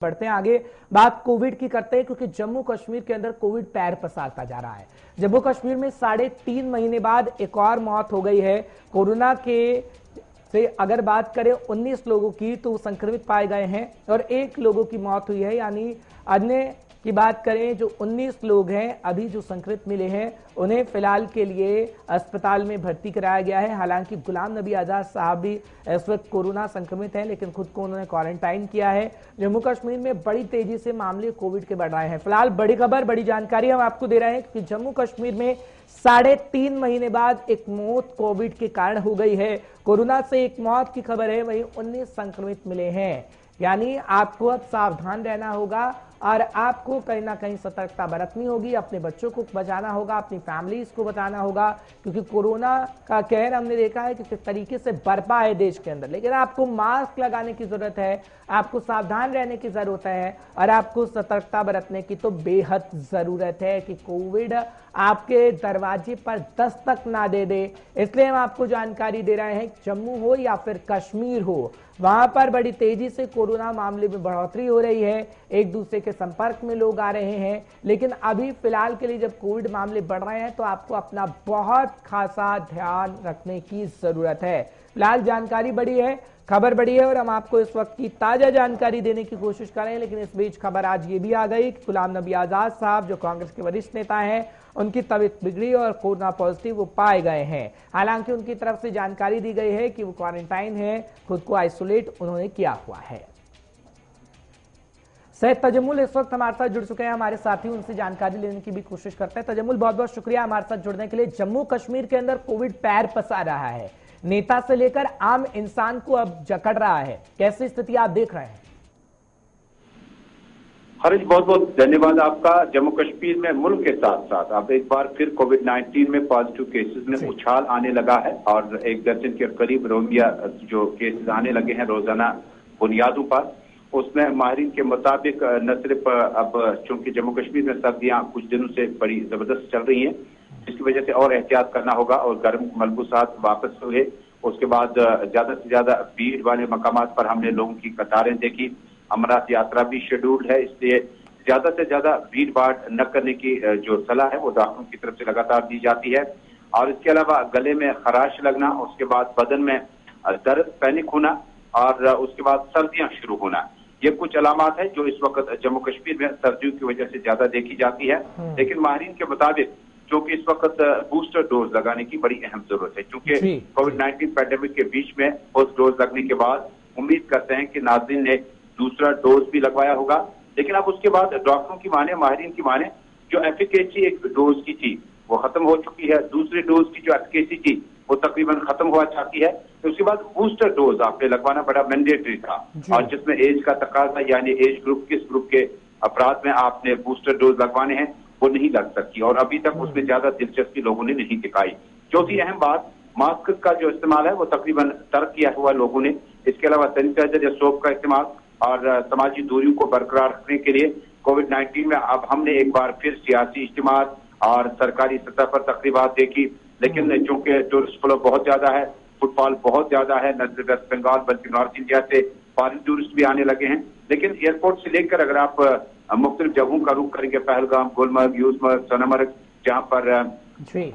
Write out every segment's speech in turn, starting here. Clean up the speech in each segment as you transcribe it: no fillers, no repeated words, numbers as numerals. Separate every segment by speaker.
Speaker 1: बढ़ते हैं आगे। बात कोविड की करते हैं क्योंकि जम्मू कश्मीर के अंदर कोविड पैर पसारता जा रहा है। जम्मू कश्मीर में 3.5 महीने बाद एक और मौत हो गई है। कोरोना के से अगर बात करें 19 लोगों की तो संक्रमित पाए गए हैं और 1 लोगों की मौत हुई है, यानी अन्य की बात करें जो 19 लोग हैं अभी जो संक्रमित मिले हैं उन्हें फिलहाल के लिए अस्पताल में भर्ती कराया गया है। हालांकि गुलाम नबी आजाद साहब भी इस वक्त कोरोना संक्रमित हैं, लेकिन खुद को उन्होंने क्वारंटाइन किया है। जम्मू कश्मीर में बड़ी तेजी से मामले कोविड के बढ़ रहे हैं। फिलहाल बड़ी खबर, बड़ी जानकारी हम आपको दे रहे हैं कि जम्मू कश्मीर में 3.5 महीने बाद एक मौत कोविड के कारण हो गई है। कोरोना से एक मौत की खबर है, वहीं 19 संक्रमित मिले हैं। यानी आपको अब सावधान रहना होगा और आपको कहीं ना कहीं सतर्कता बरतनी होगी। अपने बच्चों को बचाना होगा, अपनी फैमिलीज को बचाना होगा, क्योंकि कोरोना का कहर हमने देखा है कि किस तरीके से बरपा है देश के अंदर। लेकिन आपको मास्क लगाने की जरूरत है, आपको सावधान रहने की जरूरत है और आपको सतर्कता बरतने की तो बेहद जरूरत है कि कोविड आपके दरवाजे पर दस्तक ना दे दे। इसलिए हम आपको जानकारी दे रहे हैं, जम्मू हो या फिर कश्मीर हो, वहां पर बड़ी तेजी से कोरोना मामले में बढ़ोतरी हो रही है। एक दूसरे के संपर्क में लोग आ रहे हैं, लेकिन अभी फिलहाल के लिए जब कोविड मामले बढ़ रहे हैं तो आपको अपना बहुत खासा ध्यान रखने की जरूरत है। फिलहाल जानकारी बड़ी है, खबर बड़ी है और हम आपको इस वक्त की ताजा जानकारी देने की कोशिश कर रहे हैं। लेकिन इस बीच खबर आज ये भी आ गई कि गुलाम नबी आजाद साहब जो कांग्रेस के वरिष्ठ नेता हैं, उनकी तबीयत बिगड़ी और कोरोना पॉजिटिव वो पाए गए हैं। हालांकि उनकी तरफ से जानकारी दी गई है कि वो क्वारंटाइन है, खुद को आइसोलेट उन्होंने किया हुआ है। सैयद तजम्मुल इस वक्त हमारे साथ जुड़ चुके हैं, हमारे साथी, उनसे जानकारी लेने की भी कोशिश करते हैं। तजम्मुल, बहुत बहुत शुक्रिया हमारे साथ जुड़ने के लिए। जम्मू कश्मीर के अंदर कोविड पैर पसार रहा है, नेता से लेकर आम इंसान को अब जकड़ रहा है, कैसी स्थिति आप देख रहे हैं?
Speaker 2: हरीश, बहुत बहुत धन्यवाद आपका। जम्मू कश्मीर में मुल्क के साथ साथ अब एक बार फिर कोविड-19 में पॉजिटिव केसेस में उछाल आने लगा है और 1 दर्जन के करीब रोगिया जो केसेस आने लगे हैं रोजाना बुनियादों पर। उसमें माहिरीन के मुताबिक न सिर्फ अब चूंकि जम्मू कश्मीर में सर्दियां कुछ दिनों से बड़ी जबरदस्त चल रही हैं, जिसकी वजह से और एहतियात करना होगा और गर्म मलबूसात वापस हुए। उसके बाद ज्यादा से ज्यादा भीड़ वाले मकामात पर हमने लोगों की कतारें देखी। अमरनाथ यात्रा भी शेड्यूल्ड है, इसलिए ज्यादा से ज्यादा भीड़ भाड़ न करने की जो सलाह है वो डॉक्टरों की तरफ से लगातार दी जाती है। और इसके अलावा गले में खराश लगना, उसके बाद बदन में दर्द, पैनिक होना और उसके बाद सर्दियां शुरू होना, ये कुछ अलामात है जो इस वक्त जम्मू कश्मीर में सर्दियों की वजह से ज्यादा देखी जाती है। लेकिन माहिरीन के मुताबिक क्योंकि इस वक्त बूस्टर डोज लगाने की बड़ी अहम जरूरत है, क्योंकि कोविड-19 पैंडेमिक के बीच में फर्स्ट डोज लगने के बाद उम्मीद करते हैं कि नाज़रीन ने दूसरा डोज भी लगवाया होगा। लेकिन अब उसके बाद डॉक्टरों की माने, माहिरीन की माने, जो एफिकेसी एक डोज की थी वो खत्म हो चुकी है। दूसरी डोज की जो एफिकेसी थी वो तकरीबन खत्म हुआ चाहती है। तो उसके बाद बूस्टर डोज आपने लगवाना बड़ा मैंडेटरी था और जिसमें एज का तकाजा, यानी एज ग्रुप, किस ग्रुप के अफराद में आपने बूस्टर डोज लगवाने हैं वो नहीं लग सकती और अभी तक उसमें ज्यादा दिलचस्पी लोगों ने नहीं दिखाई। चौथी अहम बात, मास्क का जो इस्तेमाल है वो तकरीबन तर्क किया हुआ लोगों ने। इसके अलावा सैनिटाइजर या सोप का इस्तेमाल और समाजी दूरी को बरकरार रखने के लिए कोविड-19 में अब हमने एक बार फिर सियासी इज्तिमात और सरकारी सतह पर तकरीबात देखी। लेकिन चूंकि टूरिस्ट फ्लो बहुत ज्यादा है, फुटफॉल बहुत ज्यादा है, न सिर्फ वेस्ट बंगाल बल्कि नॉर्थ इंडिया से फॉरेन टूरिस्ट भी आने लगे हैं। लेकिन एयरपोर्ट से लेकर अगर आप मुख्तलिफ जगहों का रुख करेंगे, पहलगाम, गुलमर्ग, यूसमर्ग, सोनमर्ग, जहाँ पर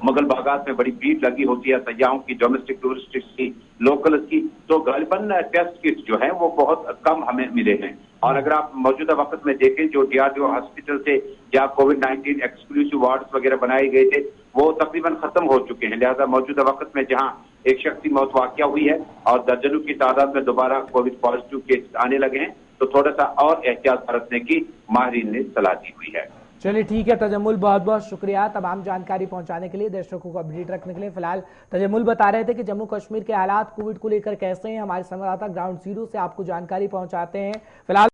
Speaker 2: मुगल बागात में बड़ी भीड़ लगी होती है सयाहों की, डोमेस्टिक टूरिस्ट की, लोकल की, तो गालिबन टेस्ट किट जो है वो बहुत कम हमें मिले हैं। और अगर आप मौजूदा वक्त में देखें जो DRDO हॉस्पिटल से या कोविड-19 एक्सक्लूसिव वार्ड्स वगैरह बनाए गए थे वो तकरीबन खत्म हो चुके हैं। लिहाजा मौजूदा वक्त में जहां एक शख्स की मौत वाकया हुई है और दर्जनों की तादाद में दोबारा कोविड पॉजिटिव केस आने लगे हैं, तो थोड़ा सा और एहतियात बरतने की माहिरीन ने सलाह दी हुई है।
Speaker 1: चलिए ठीक है तजम्मुल, बहुत बहुत शुक्रिया तमाम जानकारी पहुंचाने के लिए, दर्शकों को अपडेट रखने के लिए। फिलहाल तजम्मुल बता रहे थे कि जम्मू कश्मीर के हालात कोविड को लेकर कैसे हैं। हमारे संवाददाता ग्राउंड जीरो से आपको जानकारी पहुंचाते हैं। फिलहाल